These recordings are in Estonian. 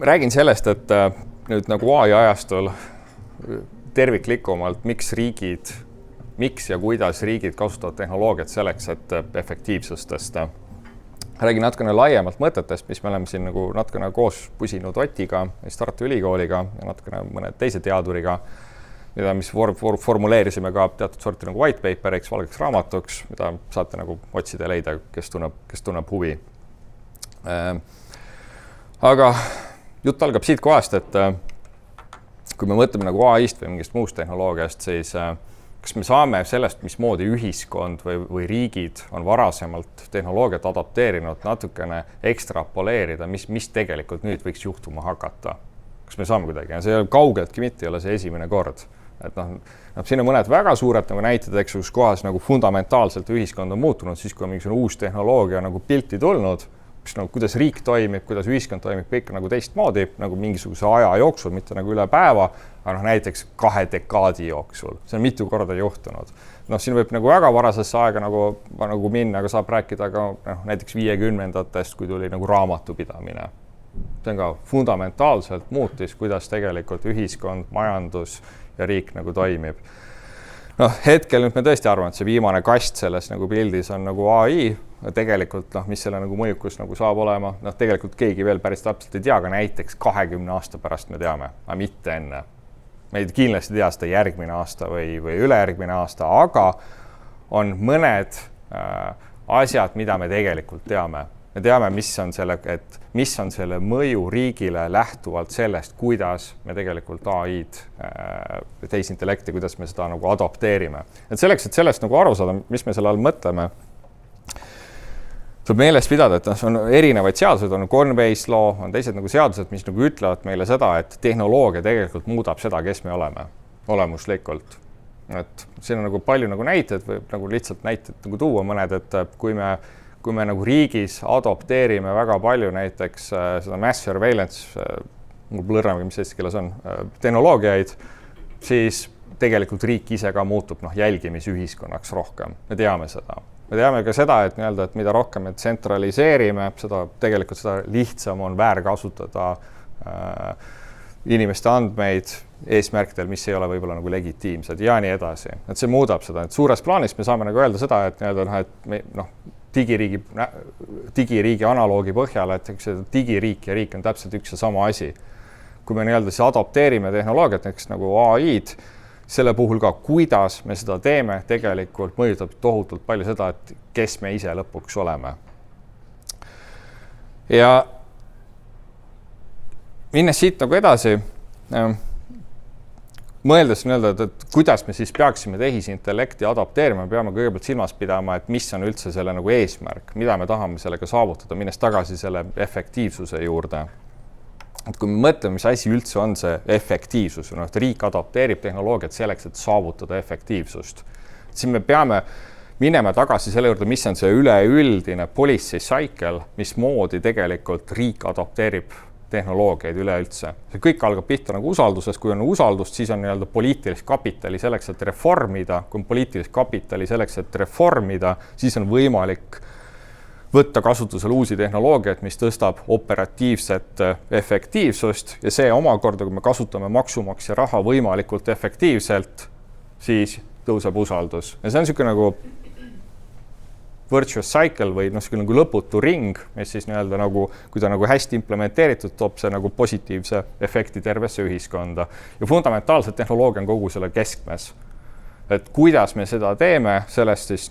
Räägin sellest, et nüüd nagu AI ajastul terviklikumalt, miks ja kuidas riigid kasutavad tehnoloogiat selleks, et efektiivsust tõsta. Räägin natukene laiemalt mõtetest, mis me oleme siin nagu natukene koos pusinud Otiga, Tartu Ülikooliga ja natukene mõne teise teaduriga, mis formuleerisime ka teatud sorti nagu white paperiks, valgeks raamatuks, mida saate nagu otsida ja leida, kes tunneb huvi. Aga jutt algab siit kohast, et kui me mõtleme nagu AI-st või mingist muust tehnoloogiast, siis kas me saame sellest, mismoodi ühiskond või riigid on varasemalt tehnoloogiat adapteerinud, natukene ekstrapoleerida, mis tegelikult nüüd võiks juhtuma hakata. Kas me saame kuidagi? Ja see kaugeltki mitte ei ole see esimene kord. Et siin on mõned väga suured nagu näited, kus kohas nagu fundamentaalselt ühiskond on muutunud, siis kui on mingisugune uus tehnoloogia nagu pilti tulnud, kuidas riik toimib, kuidas ühiskond toimib, kõik nagu teistmoodi, nagu mingisuguse aja jooksul, mitte nagu üle päeva, aga näiteks 2 dekaadi jooksul. See on mitu korda juhtunud. Siin võib nagu väga varasesse aega nagu minna, aga saab rääkida ka näiteks 50-ndatest, kui tuli nagu raamatupidamine. See on ka fundamentaalselt muutis, kuidas tegelikult ühiskond, majandus ja riik nagu toimib. Hetkel nüüd me tõesti arvame, et see viimane kast selles nagu pildis on nagu AI, tegelikult mis selle nagu mõjukus nagu saab olema, tegelikult keegi veel päris täpselt ei tea, aga näiteks 20 aasta pärast me teame, aga mitte enne. Me ei kindlasti tea seda järgmine aasta või ülejärgmine aasta, aga on mõned asjad, mida me tegelikult teame. Me teame, mis on selle mõju riigile lähtuvalt sellest, kuidas me tegelikult AI-d, tehisintellekti, kuidas me seda nagu adapteerime. Et selleks, et sellest nagu aru saada, mis me selle all mõtleme, tuleb meeles pidada, et on erinevaid seadused, on Conway's law, on teised nagu seadused, mis nagu ütlevad meile seda, et tehnoloogia tegelikult muudab seda, kes me oleme olemuslikult. Et siin on nagu palju nagu näited või nagu lihtsalt näited nagu tuua mõned, et kui me nagu riigis adopteerime väga palju näiteks seda mass surveillance, lõrnamegi, mis eesti keeles on, tehnoloogiaid, siis tegelikult riik ise ka muutub jälgimisühiskonnaks rohkem. Me teame seda. Me teame ka seda, et mida rohkem me tsentraliseerime, tegelikult seda lihtsam on väärkasutada inimeste andmeid eesmärkidel, mis ei ole võib-olla nagu legitiimsed ja nii edasi. Et see muudab seda. Et suures plaanis me saame nagu öelda seda, et digiriigi analoogi põhjal, et digiriik ja riik on täpselt üks ja sama asi. Kui me siis adapteerime tehnoloogiat, näiteks nagu AI-d, selle puhul ka, kuidas me seda teeme, tegelikult mõjutab tohutult palju seda, et kes me ise lõpuks oleme. Ja minnes siit nagu edasi, mõeldes et kuidas me siis peaksime tehisintellekti adapteerima, me peame kõigepealt silmas pidama, et mis on üldse selle nagu eesmärk, mida me tahame sellega saavutada, minnes tagasi selle efektiivsuse juurde. Et kui me mõtleme, mis asi üldse on see efektiivsus, et riik adapteerib tehnoloogiat selleks, et saavutada efektiivsust, siis me peame minema tagasi selle juurde, mis on see üleüldine policy cycle, mismoodi tegelikult riik adapteerib tehnoloogiaid üleüldse. See kõik algab pihta nagu usaldusest, kui on usaldust, siis on poliitilist kapitali selleks, et reformida, kui on poliitilist kapitali selleks, et reformida, siis on võimalik võtta kasutusele uusi tehnoloogiaid, mis tõstab operatiivset efektiivsust ja see omakorda, kui me kasutame maksumaksja raha võimalikult efektiivselt, siis tõuseb usaldus. Ja see on niisugune nagu virtuous cycle või nagu lõputu ring, mis siis nagu, kui ta nagu hästi implementeeritud, toob see nagu positiivse efekti tervesse ühiskonda. Ja fundamentaalselt tehnoloogia on kogu selle keskmes. Et kuidas me seda teeme, sellest siis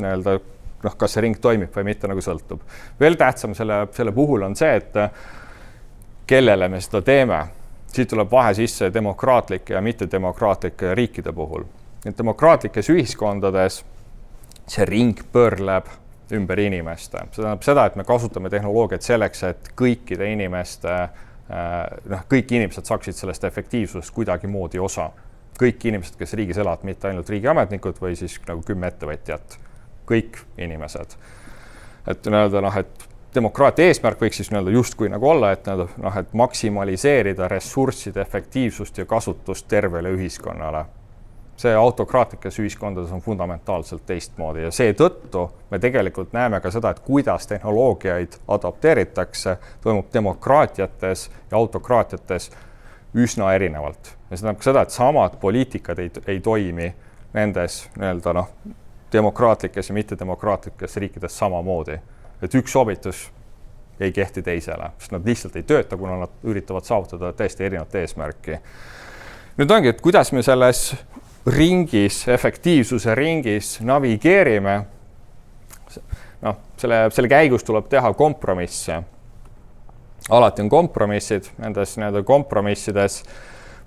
kas see ring toimib või mitte nagu sõltub. Veel tähtsam selle puhul on see, et kellele me seda teeme. Siit tuleb vahe sisse demokraatlike ja mittedemokraatlike riikide puhul. Demokraatlikes ühiskondades see ring pöörleb ümber inimeste. See tähendab seda, et me kasutame tehnoloogiat selleks, et kõik inimesed saaksid sellest efektiivsusest kuidagi moodi osa. Kõik inimesed, kes riigis elavad, mitte ainult riigiametnikud või siis nagu 10 ettevõtjat. Kõik inimesed. Et demokraatia eesmärk võiks siis justkui nagu olla, et maksimaliseerida ressursside efektiivsust ja kasutust tervele ühiskonnale. see autokraatlikes ühiskondades on fundamentaalselt teistmoodi ja seetõttu me tegelikult näeme ka seda, et kuidas tehnoloogiaid adapteeritakse, toimub demokraatiates ja autokraatiates üsna erinevalt. Ja see tähendab ka seda, et samad poliitikad ei toimi nendes demokraatlikes ja mittedemokraatlikes riikides samamoodi. Et üks sobitus ei kehti teisele, sest nad lihtsalt ei tööta, kuna nad üritavad saavutada täiesti erinevat eesmärki. Nüüd ongi, et kuidas me selles ringis, efektiivsuse ringis navigeerime, selle käigus tuleb teha kompromisse. Alati on kompromissid, nendes kompromissides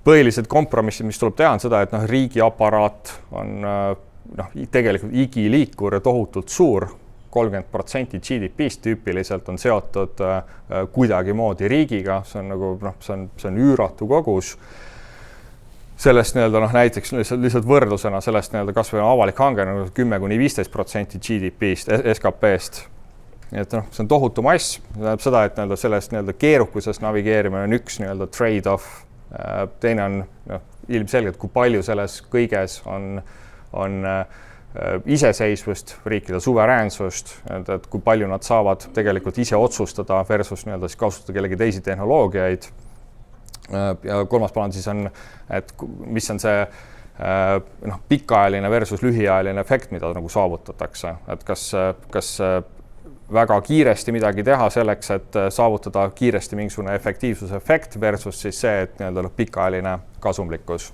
põhilised kompromissid, mis tuleb teha, on seda, et riigiaparaat on tegelikult igiliikur ja tohutult suur, 30% GDP-st tüüpiliselt on seotud kuidagimoodi riigiga, see on üüratu kogus. Sellest näiteks lihtsalt võrdlusena sellest kas või avalik hange 10–15% GDP-st, SKP-st. Et see on tohutu mass, tähendab seda, et sellest keerukuses navigeerimine on üks trade-off. Teine on ilmselgelt, kui palju selles kõiges on iseseisvust, riikide suveräänsust, et kui palju nad saavad tegelikult ise otsustada versus kasutada kellegi teisi tehnoloogiaid. Ja kolmas plaan siis on, et mis on see pikaajaline versus lühiajaline efekt, mida saavutatakse. Et kas väga kiiresti midagi teha selleks, et saavutada kiiresti mingisugune efektiivsuse efekt versus siis see, et pikaajaline kasumlikkus.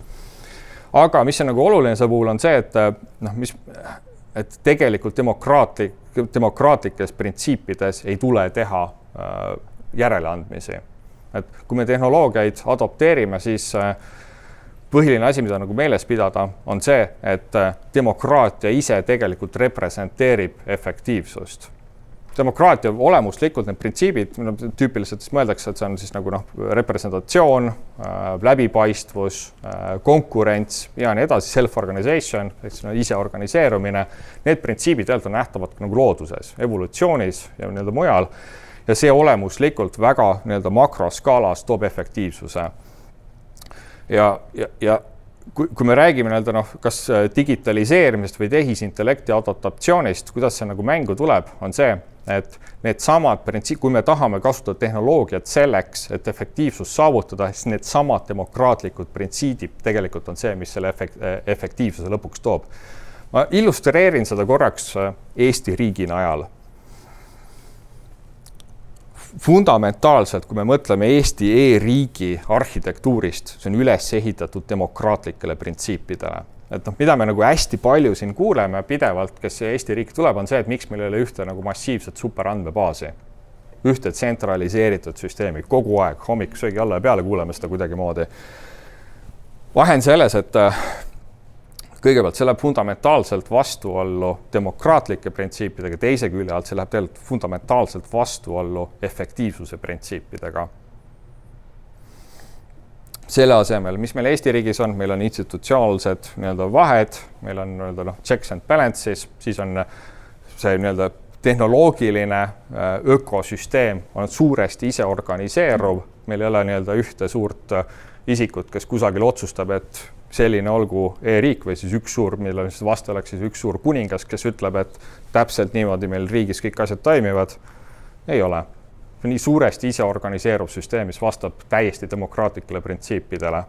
Aga mis on oluline see puhul on see, et tegelikult demokraatlikes printsiipides ei tule teha järeleandmisi. Et kui me tehnoloogiaid adopteerime, siis põhiline asi, mida meeles pidada, on see, et demokraatia ise tegelikult representeerib efektiivsust. Demokraatia olemuslikult need printsiibid, tüüpiliselt mõeldakse, et see on siis representatsioon, läbipaistvus, konkurents ja nii edasi, self-organization, ise organiseerumine. Need printsiibid on nähtavad looduses, evolutsioonis ja mujal. Ja see olemuslikult väga makroskaalas toob efektiivsuse. Ja kui me räägime kas digitaliseerimisest või tehisintellekti adaptatsioonist, kuidas see mängu tuleb, on see, et need samad printsiibid, kui me tahame kasutada tehnoloogiat selleks, et efektiivsust saavutada, siis need samad demokraatlikud printsiibid tegelikult on see, mis selle efektiivsuse lõpuks toob. Ma illustreerin seda korraks Eesti riigi najal. Fundamentaalselt, kui me mõtleme Eesti e-riigi arhitektuurist, see on üles ehitatud demokraatlikele printsiipidele. Et mida me hästi palju siin kuuleme pidevalt, kes Eesti riik tuleb, on see, et miks meil ei ole ühte massiivset superandmebaasi. Ühte tsentraliseeritud süsteemi kogu aeg, hommik söögi alla ja peale kuuleme seda kuidagi moodi. Vahe on selles, et kõigepealt see läheb fundamentaalselt vastuollu demokraatlike printsiipidega, teise külje alt see läheb tegelikult fundamentaalselt vastuollu efektiivsuse printsiipidega. Selle asemel, mis meil Eesti riigis on, meil on institutsionaalsed vahed, meil on checks and balances, siis on see tehnoloogiline ökosüsteem on suuresti ise organiseeruv, meil ei ole ühte suurt isikut, kes kusagil otsustab, et selline olgu e-riik või siis üks suur, mille vastu oleks siis üks suur kuningas, kes ütleb, et täpselt niimoodi meil riigis kõik asjad toimivad. Ei ole. Nii suuresti ise organiseerub süsteem, mis vastab täiesti demokraatlikele printsiipidele.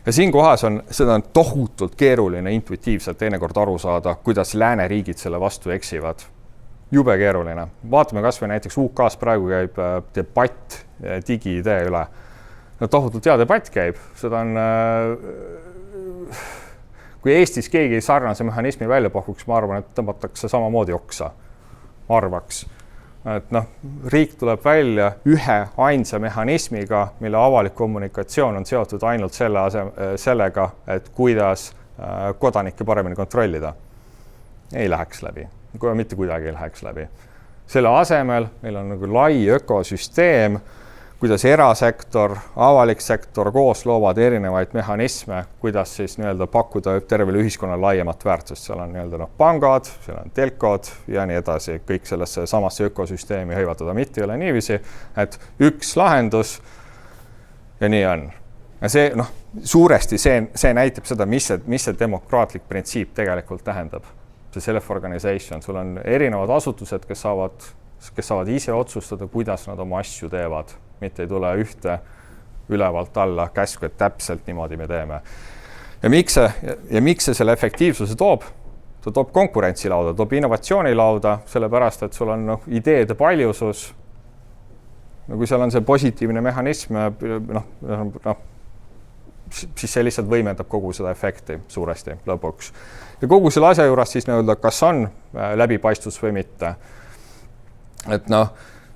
Ja siin kohas seda on tohutult keeruline intuitiivselt teinekord aru saada, kuidas lääneriigid selle vastu eksivad. Jube keeruline. Vaatame kas või näiteks UK-s praegu käib debatt digi-idee üle. Tohutult hea debatt käib. Seda on, kui Eestis keegi sarnase mehhanismi välja pakuks, ma arvan, et tõmbatakse samamoodi oksa. Arvaks. Et riik tuleb välja ühe ainsa mehhanismiga, mille avalik kommunikatsioon on seotud ainult sellega, et kuidas kodanikke paremini kontrollida. Ei läheks läbi. Mitte kuidagi ei läheks läbi. Selle asemel meil on lai ökosüsteem, kuidas erasektor, avalik sektor koos loovad erinevaid mehhanisme, kuidas siis pakkuda tervele ühiskonnale laiemat väärtust. Seal on pangad, seal on telkod ja nii edasi. Kõik sellesse samasse ökosüsteemi hõivatada mitte ei ole niiviisi, et üks lahendus ja nii on. ja see, suuresti see näitab seda, mis see demokraatlik printsiip tegelikult tähendab. See self-organization, sul on erinevad asutused, kes saavad ise otsustada, kuidas nad oma asju teevad, mitte ei tule ühte ülevalt alla käsku, et täpselt niimoodi me teeme. Ja miks see selle efektiivsuse toob? Ta toob konkurentsilauda, toob innovatsioonilauda, sellepärast, et sul on ideede paljusus. Kui seal on see positiivne mehhanism, siis see lihtsalt võimendab kogu seda efekti suuresti lõpuks. Ja kogu selle asja juures siis kas on läbipaistvus või mitte. Et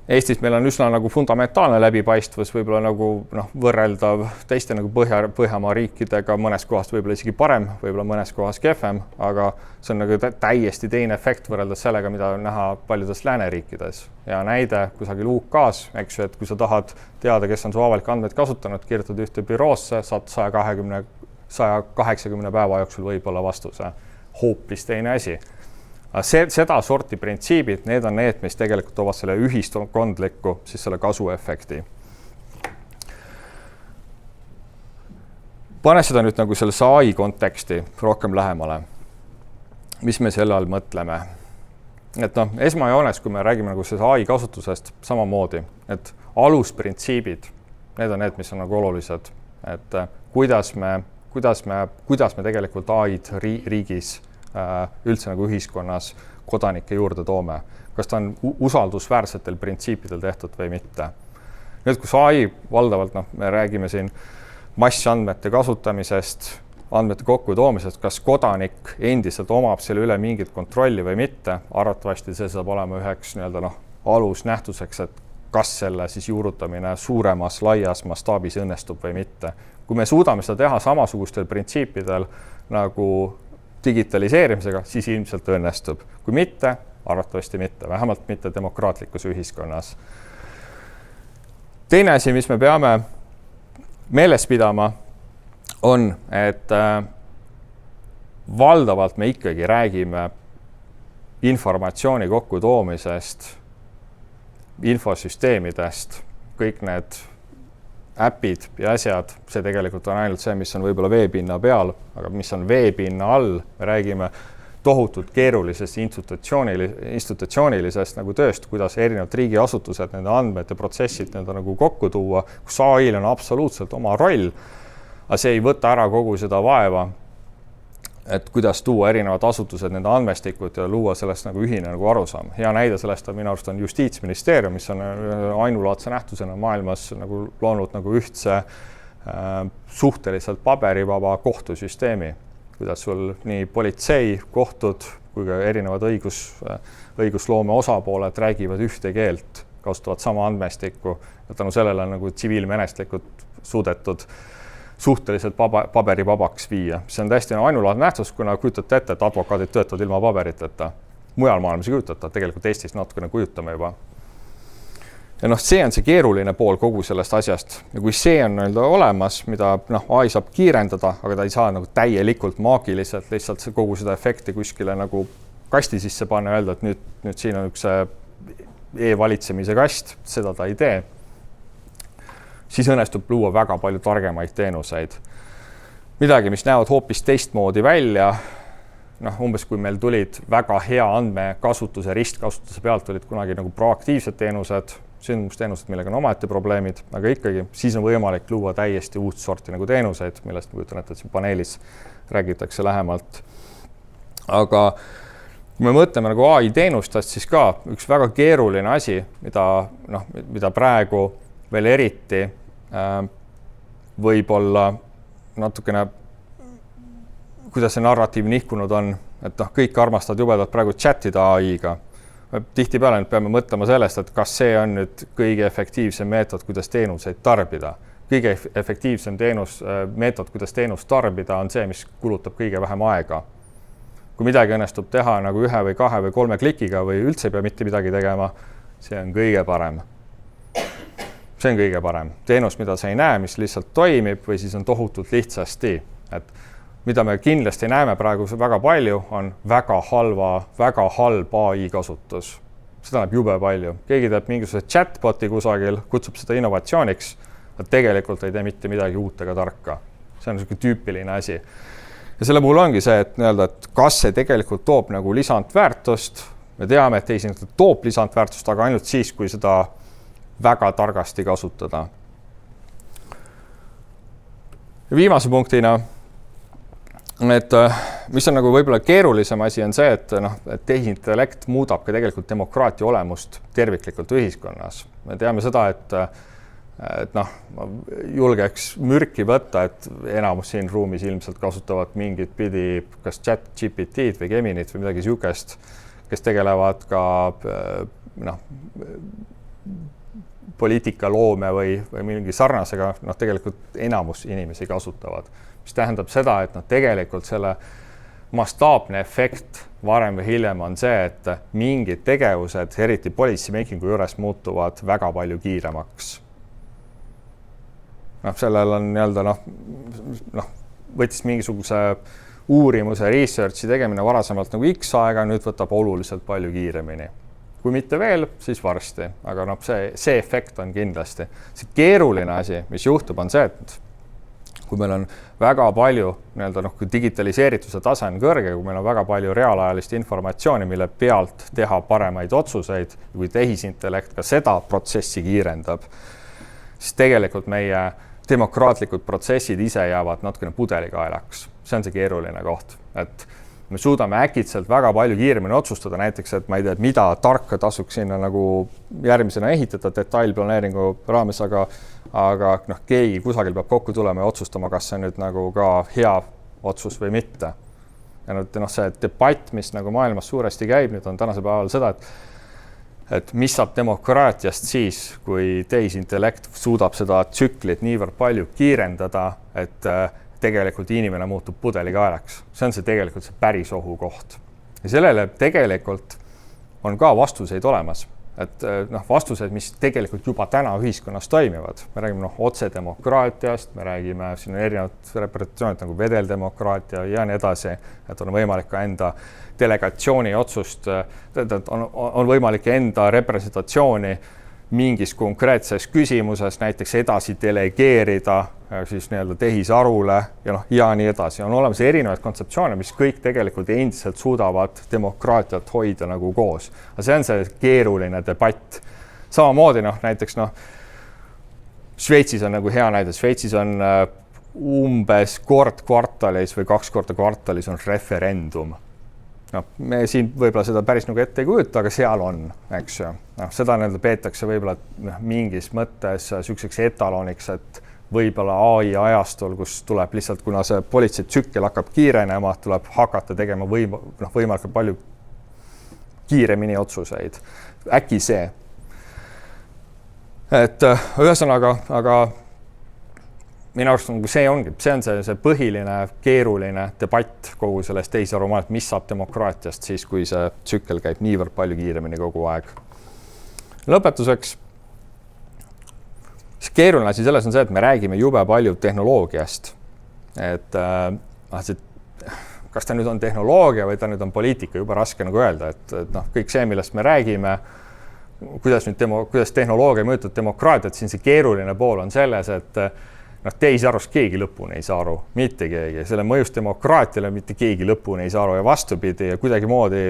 Eestis meil on üsna nagu fundamentaalne läbipaistvus, võib-olla nagu võrreldav teiste nagu Põhjamaa riikidega, mõnes kohas võib-olla isegi parem, võib-olla mõnes kohas kehvem, aga see on nagu täiesti teine efekt võrreldes sellega, mida on näha paljudes lääneriikides. Ja näide kusagil UK-s, eks ju, et kui sa tahad teada, kes on su avalik andmeid kasutanud, kirjutad ühte büroosse, saad 180 päeva jooksul võib-olla vastuse. Hoopis teine asi. Seda sorti printsiibid, need on need, mis tegelikult toovad selle ühiskondliku, siis selle kasuefekti. Pane seda nüüd nagu sellesse AI konteksti rohkem lähemale. Mis me selle all mõtleme? Et esmajoones, kui me räägime nagu sellest AI kasutusest samamoodi, et alusprintsiibid, need on need, mis on nagu olulised, et kuidas me tegelikult AI-d riigis üldse nagu ühiskonnas kodanike juurde toome. Kas ta on usaldusväärsetel printsiipidel tehtud või mitte. Nüüd, kus AI valdavalt, me räägime siin massandmete kasutamisest, andmete kokkutoomisest, kas kodanik endiselt omab selle üle mingit kontrolli või mitte, arvatavasti see saab olema üheks alusnähtuseks, et kas selle siis juurutamine suuremas, laias mastaabis õnnestub või mitte. Kui me suudame seda teha samasugustel printsiipidel nagu digitaliseerimisega, siis ilmselt õnnestub. Kui mitte, arvatavasti mitte, vähemalt mitte demokraatlikus ühiskonnas. Teine asi, mis me peame meeles pidama, on, et valdavalt me ikkagi räägime informatsiooni kokkutoomisest, infosüsteemidest, kõik need äpid ja asjad, see tegelikult on ainult see, mis on võib-olla veepinna peal, aga mis on veepinna all, me räägime tohutult keerulisest institutsioonilisest nagu tööst, kuidas erinevad riigiasutused, nende andmed ja protsessid nagu kokku tuua, kus AI-l on absoluutselt oma roll, aga see ei võta ära kogu seda vaeva, et kuidas tuua erinevad asutused, nende andmestikud ja luua sellest nagu ühine nagu arusaam. Hea näide sellest on minu arust on Justiitsministeerium, mis on ainulaadse nähtusena maailmas nagu loonud nagu ühtse suhteliselt paberivaba kohtusüsteemi, kuidas sul nii politsei, kohtud kui ka erinevad õigusloome osapooled räägivad ühte keelt, kasutavad sama andmestikku ja tänu sellele nagu tsiviilmenestlikult suudetud suhteliselt paberivabaks viia. See on täiesti ainulaadne nähtus, kuna kujutate ette, et advokaadid töötavad ilma paberiteta. Mujal maailmas ei kujutata, tegelikult Eestis natukene kujutame juba. Ja see on see keeruline pool kogu sellest asjast. Ja kui see on olemas, mida AI saab kiirendada, aga ta ei saa nagu täielikult maagiliselt lihtsalt kogu seda efekti kuskile nagu kasti sisse panna ja öelda, et nüüd siin on üks e-valitsemise kast, seda ta ei tee. Siis õnnestub luua väga palju targemaid teenuseid. Midagi, mis näevad hoopis teistmoodi välja, umbes kui meil tulid väga hea andmekasutuse, ristkasutuse pealt tulid kunagi nagu proaktiivsed teenused, sündmusteenused, millega on omaette probleemid, aga ikkagi siis on võimalik luua täiesti uut sorti nagu teenuseid, millest ma kujutan ette, et siin paneelis räägitakse lähemalt. Aga kui me mõtleme nagu AI teenustest, siis ka üks väga keeruline asi, mida praegu veel eriti võib-olla natukene, kuidas see narratiiv nihkunud on, et kõik armastavad jubedalt praegu chatida AI-ga. Tihtipeale nüüd peame mõtlema sellest, et kas see on nüüd kõige efektiivsem meetod, kuidas teenuseid tarbida. Kõige efektiivsem meetod, kuidas teenust tarbida, on see, mis kulutab kõige vähem aega. Kui midagi õnnestub teha nagu 1 või 2 või 3 klikiga või üldse ei pea mitte midagi tegema, see on kõige parem. See on kõige parem. Teenus, mida sa ei näe, mis lihtsalt toimib või siis on tohutult lihtsasti. Et mida me kindlasti näeme praegu väga palju, on väga halb AI kasutus. Seda näeb jube palju. Keegi teeb mingisuguse chatboti kusagil, kutsub seda innovatsiooniks, nad tegelikult ei tee mitte midagi uut ega tarka. See on niisugune tüüpiline asi. Ja selle puhul ongi see, et nii-öelda, et kas see tegelikult toob nagu lisandväärtust. Me teame, et tehisintellekt toob lisandväärtust, aga ainult siis, kui seda väga targasti kasutada. Ja viimase punktina, et mis on nagu võib-olla keerulisem asi on see, et tehisintellekt muudab ka tegelikult demokraatia olemust terviklikult ühiskonnas. Me teame seda, et ma julgeks mürki võtta, et enamus siin ruumis ilmselt kasutavad mingit pidi kas ChatGPT-d või Geminit või midagi siukest, kes tegelevad ka poliitikaloome või mingi sarnasega, tegelikult enamus inimesi kasutavad. Mis tähendab seda, et tegelikult selle mastaapne efekt varem või hiljem on see, et mingid tegevused, eriti policy makingu juures, muutuvad väga palju kiiremaks. Sellel on võttis mingisuguse uurimuse researchi tegemine varasemalt nagu X aega, nüüd võtab oluliselt palju kiiremini. Kui mitte veel, siis varsti, aga see efekt on kindlasti. See keeruline asi, mis juhtub, on see, et kui meil on väga palju kui digitaliseerituse tase on kõrge, kui meil on väga palju reaalajalist informatsiooni, mille pealt teha paremaid otsuseid, kui tehisintellekt ka seda protsessi kiirendab, siis tegelikult meie demokraatlikud protsessid ise jäävad natukene pudelikaelaks. See on see keeruline koht, et me suudame äkitselt väga palju kiiremini otsustada, näiteks, et ma ei tea, mida tarka tasuks sinna nagu järgmisena ehitada detailplaneeringu raames, aga keegi kusagil peab kokku tulema ja otsustama, kas see nüüd nagu ka hea otsus või mitte. Ja see debatt, mis nagu maailmas suuresti käib, nüüd on tänasel päeval seda, et mis saab demokraatiast siis, kui tehisintellekt suudab seda tsüklit niivõrd palju kiirendada, et tegelikult inimene muutub pudelikaelaks. See on see tegelikult see päris ohukoht. Ja sellele tegelikult on ka vastuseid olemas. Et vastused, mis tegelikult juba täna ühiskonnas toimivad. Me räägime otsedemokraatiast, me räägime siin erinevad representatsioonid nagu vedeldemokraatia ja nii edasi, et on võimalik ka enda delegatsiooni otsust, on võimalik enda representatsiooni mingis konkreetses küsimuses näiteks edasi delegeerida siis nii-öelda tehisarule ja nii edasi. On olemas erinevaid kontseptsioone, mis kõik tegelikult endiselt suudavad demokraatiat hoida nagu koos. Aga see on see keeruline debatt. Samamoodi näiteks Šveitsis on nagu hea näide. Šveitsis on umbes kord kvartalis või 2 korda kvartalis on referendum. Me siin võib-olla seda päris nagu ette ei kujuta, aga seal on, eks ju. Seda peetakse võib-olla mingis mõttes sükkseks etaloniks, et võib-olla AI ajastul, kus tuleb lihtsalt, kuna see politsei tsükkel hakkab kiirenema, tuleb hakata tegema võimalikult palju kiiremini otsuseid. Äkki see. Et ühesõnaga, aga minu arust see ongi, see on see põhiline keeruline debatt kogu sellest tehisarumaailmast, mis saab demokraatiast siis, kui see tsükkel käib niivõrd palju kiiremini kogu aeg. Lõpetuseks, keeruline asi selles on see, et me räägime jube palju tehnoloogiast. Et kas ta nüüd on tehnoloogia või ta nüüd on poliitika, jube raske nagu öelda, et kõik see, millest me räägime, kuidas tehnoloogia mõjutab demokraatiat, siin see keeruline pool on selles, et tehisarust keegi lõpuni ei saa aru, mitte keegi. Selle mõjust demokraatiale mitte keegi lõpuni ei saa aru ja vastupidi ja kuidagimoodi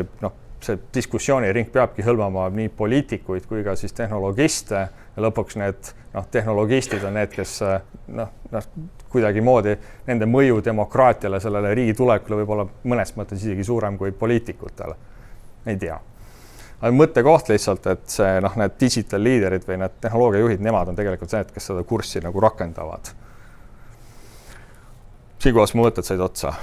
see diskussiooniring peabki hõlmama nii poliitikuid kui ka siis tehnoloogiste ja lõpuks need tehnoloogistid on need, kes kuidagimoodi nende mõju demokraatiale, sellele riigi tulekule võib olla mõnes mõttes isegi suurem kui poliitikutele. Ei tea. Aga mõttekoht lihtsalt, et see, need digital liiderid või need tehnoloogiajuhid, nemad on tegelikult see, kes seda kurssi nagu rakendavad. Siinkohas mu mõtted said otsa.